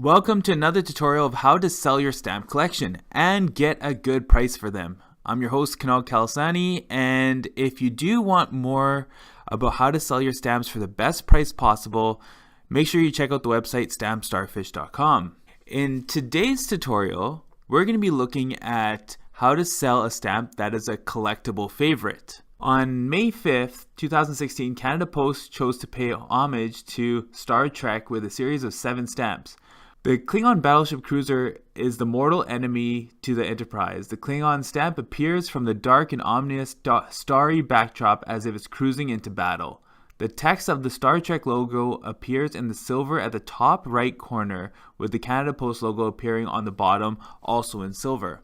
Welcome to another tutorial of how to sell your stamp collection and get a good price for them. I'm your host Klingon Battle, and if you do want more about how to sell your stamps for the best price possible, make sure you check out the website stampstarfish.com. In today's tutorial, we're going to be looking at how to sell a stamp that is a collectible favorite. On May 5th, 2016, Canada Post chose to pay homage to Star Trek with a series of 7 stamps. The Klingon Battle Ship cruiser is the mortal enemy to the Enterprise. The Klingon stamp appears from the dark and ominous starry backdrop as if it's cruising into battle. The text of the Star Trek logo appears in the silver at the top right corner, with the Canada Post logo appearing on the bottom, also in silver.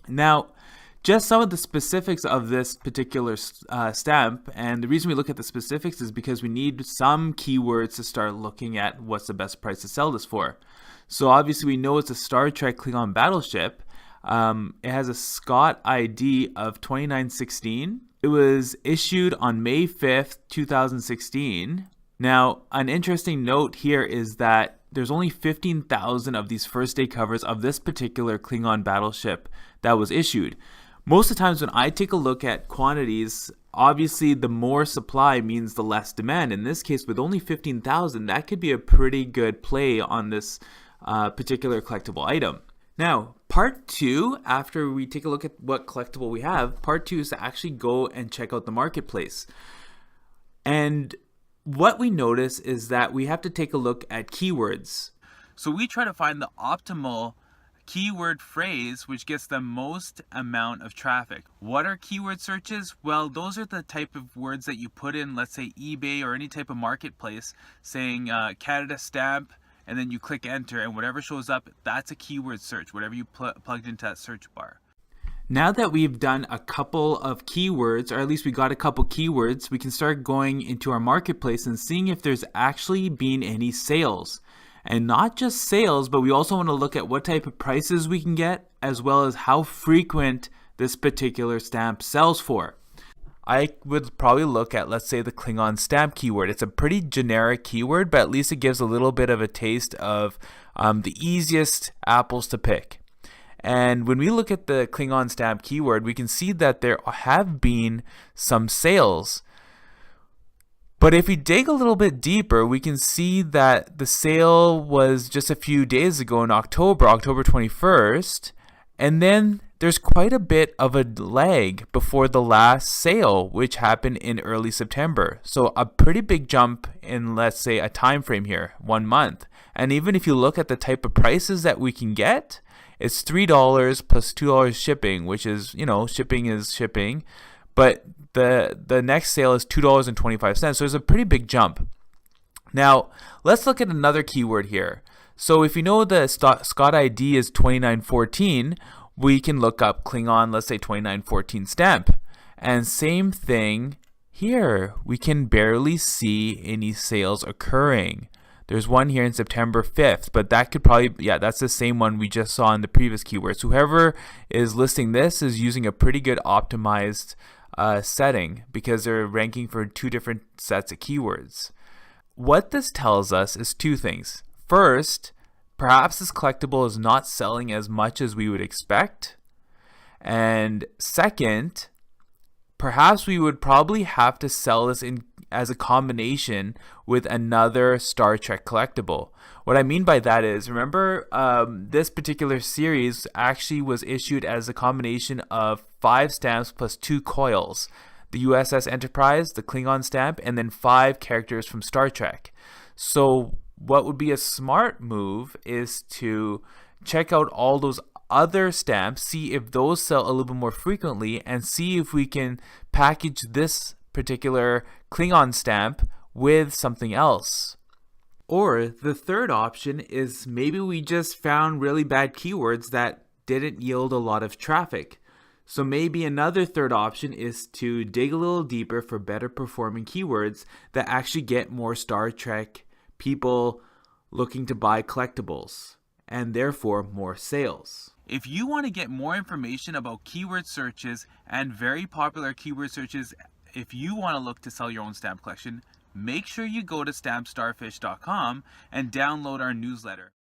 Now, just some of the specifics of this particular stamp, and the reason we look at the specifics is because we need some keywords to start looking at what's the best price to sell this for. So obviously we know it's a Star Trek Klingon Battle Ship. It has a Scott ID of 2916. It was issued on May 5th, 2016. Now, an interesting note here is that there's only 15,000 of these first day covers of this particular Klingon battleship that was issued. Most of the times when I take a look at quantities, obviously the more supply means the less demand. In this case, with only 15,000, that could be a pretty good play on this particular collectible item. Now, part 2, after we take a look at what collectible we have, part 2 is to actually go and check out the marketplace. And what we notice is that we have to take a look at keywords. So we try to find the optimal keyword phrase which gets the most amount of traffic. What are keyword searches? Well, those are the type of words that you put in, let's say eBay or any type of marketplace, saying Canada stamp, and then you click enter, and whatever shows up, that's a keyword search, whatever you plugged into that search bar. Now that we've done a couple of keywords, or at least we got a couple keywords, we can start going into our marketplace and seeing if there's actually been any sales. And not just sales, but we also want to look at what type of prices we can get, as well as how frequent this particular stamp sells for. I would probably look at, let's say, the Klingon stamp keyword. It's a pretty generic keyword, but at least it gives a little bit of a taste of the easiest apples to pick. And when we look at the Klingon stamp keyword, we can see that there have been some sales. But if we dig a little bit deeper, we can see that the sale was just a few days ago in October 21st, and then there's quite a bit of a lag before the last sale, which happened in early September. So a pretty big jump in, let's say, a time frame here, 1 month. And even if you look at the type of prices that we can get, it's $3 plus $2 shipping, which is, shipping is shipping. But the next sale is $2.25. So there's a pretty big jump. Now, let's look at another keyword here. So if you know the Scott ID is 2914, we can look up Klingon, let's say 2914 stamp. And same thing here. We can barely see any sales occurring. There's one here in September 5th, but that could probably, that's the same one we just saw in the previous keywords. So whoever is listing this is using a pretty good optimized setting, because they're ranking for 2 different sets of keywords. What this tells us is 2 things. First, perhaps this collectible is not selling as much as we would expect. And second, perhaps we would probably have to sell this as a combination with another Star Trek collectible. What I mean by that is, remember, this particular series actually was issued as a combination of 5 stamps plus 2 coils. The USS Enterprise, the Klingon stamp, and then 5 characters from Star Trek. So what would be a smart move is to check out all those other stamps, see if those sell a little bit more frequently, and see if we can package this particular Klingon stamp with something else. Or the third option is maybe we just found really bad keywords that didn't yield a lot of traffic. So maybe another third option is to dig a little deeper for better performing keywords that actually get more Star Trek people looking to buy collectibles, and therefore more sales. If you want to get more information about keyword searches and very popular keyword searches, if you want to look to sell your own stamp collection, make sure you go to stampstarfish.com and download our newsletter.